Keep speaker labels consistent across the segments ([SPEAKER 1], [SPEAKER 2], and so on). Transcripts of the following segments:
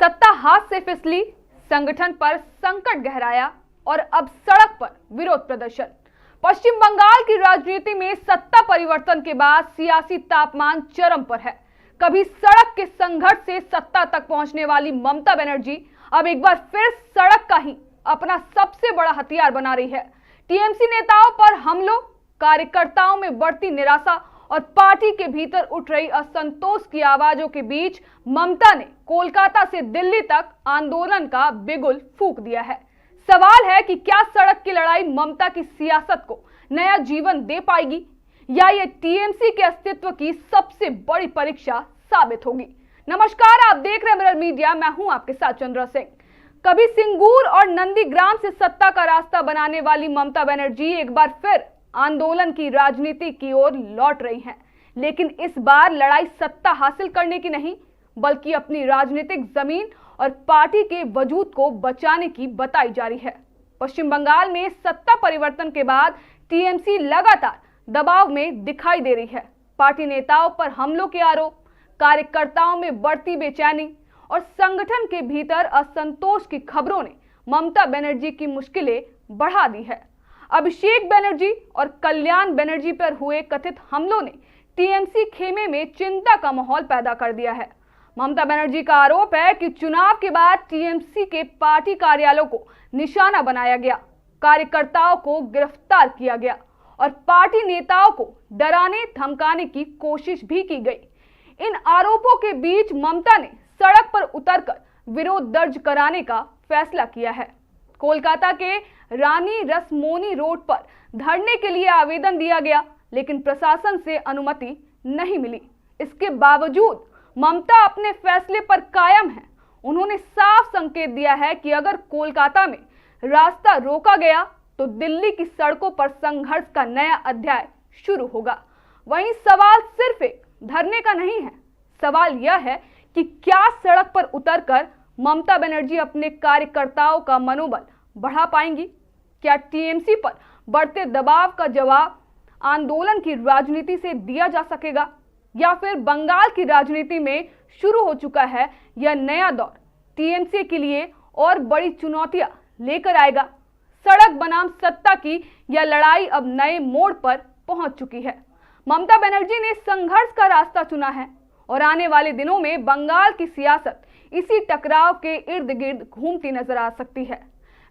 [SPEAKER 1] सत्ता हाथ से फिसली, संगठन पर संकट गहराया और अब सड़क पर विरोध प्रदर्शन। पश्चिम बंगाल की राजनीति में सत्ता परिवर्तन के बाद सियासी तापमान चरम पर है। कभी सड़क के संघर्ष से सत्ता तक पहुंचने वाली ममता बनर्जी अब एक बार फिर सड़क का ही अपना सबसे बड़ा हथियार बना रही है। टीएमसी नेताओं पर हमलों, कार्यकर्ताओं में बढ़ती निराशा और पार्टी के भीतर उठ रही असंतोष की आवाजों के बीच ममता ने कोलकाता से दिल्ली तक आंदोलन का बिगुल फूंक दिया है। सवाल है कि क्या सड़क की लड़ाई ममता की सियासत को नया जीवन दे पाएगी या ये टीएमसी के अस्तित्व की सबसे बड़ी परीक्षा साबित होगी। नमस्कार, आप देख रहे हैं मिरर मीडिया, मैं हूं आपके साथ चंद्रा सिंह। कभी सिंगूर और नंदीग्राम से सत्ता का रास्ता बनाने वाली ममता बनर्जी एक बार फिर आंदोलन की राजनीति की ओर लौट रही हैं, लेकिन इस बार लड़ाई सत्ता हासिल करने की नहीं बल्कि अपनी राजनीतिक जमीन और पार्टी के वजूद को बचाने की बताई जा रही है। पश्चिम बंगाल में सत्ता परिवर्तन के बाद टीएमसी लगातार दबाव में दिखाई दे रही है। पार्टी नेताओं पर हमलों के आरोप, कार्यकर्ताओं में बढ़ती बेचैनी और संगठन के भीतर असंतोष की खबरों ने ममता बनर्जी की मुश्किलें बढ़ा दी है। अभिषेक बनर्जी और कल्याण बनर्जी पर हुए कथित हमलों ने टीएमसी खेमे में चिंता का माहौल पैदा कर दिया है। ममता बनर्जी का आरोप है कि चुनाव के बाद टीएमसी के पार्टी कार्यालयों को निशाना बनाया गया, कार्यकर्ताओं को गिरफ्तार किया गया और पार्टी नेताओं को डराने धमकाने की कोशिश भी की गई। इन आरोपों के बीच ममता ने सड़क पर उतरकर विरोध दर्ज कराने का फैसला किया है। कोलकाता के रानी रसमोनी रोड पर धरने के लिए आवेदन दिया गया, लेकिन प्रशासन से अनुमति नहीं मिली। इसके बावजूद ममता अपने फैसले पर कायम है। उन्होंने साफ संकेत दिया है कि अगर कोलकाता में रास्ता रोका गया तो दिल्ली की सड़कों पर संघर्ष का नया अध्याय शुरू होगा। वहीं सवाल सिर्फ एक धरने का नहीं है, सवाल यह है कि क्या सड़क पर उतरकर ममता बनर्जी अपने कार्यकर्ताओं का मनोबल बढ़ा पाएंगी? क्या टीएमसी पर बढ़ते दबाव का जवाब आंदोलन की राजनीति से दिया जा सकेगा या फिर बंगाल की राजनीति में शुरू हो चुका है यह नया दौर टीएमसी के लिए और बड़ी चुनौतियां लेकर आएगा? सड़क बनाम सत्ता की यह लड़ाई अब नए मोड़ पर पहुंच चुकी है। ममता बनर्जी ने संघर्ष का रास्ता चुना है और आने वाले दिनों में बंगाल की सियासत इसी टकराव के इर्द गिर्द घूमती नजर आ सकती है।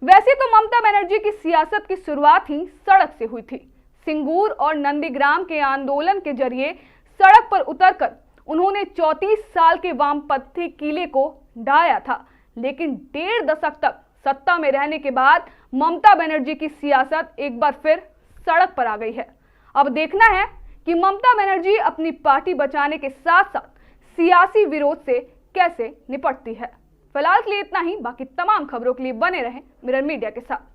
[SPEAKER 1] वैसे तो ममता बनर्जी की सियासत की शुरुआत ही सड़क से हुई थी। सिंगूर और नंदीग्राम के आंदोलन के जरिए सड़क पर उतरकर उन्होंने 34 साल के वामपंथी किले को ढाया था, लेकिन 1.5 दशक तक सत्ता में रहने के बाद ममता बनर्जी की सियासत एक बार फिर सड़क पर आ गई है। अब देखना है कि ममता बनर्जी अपनी पार्टी बचाने के साथ साथ सियासी विरोध से कैसे निपटती है। फिलहाल के लिए इतना ही। बाकी तमाम खबरों के लिए बने रहें मिरर मीडिया के साथ।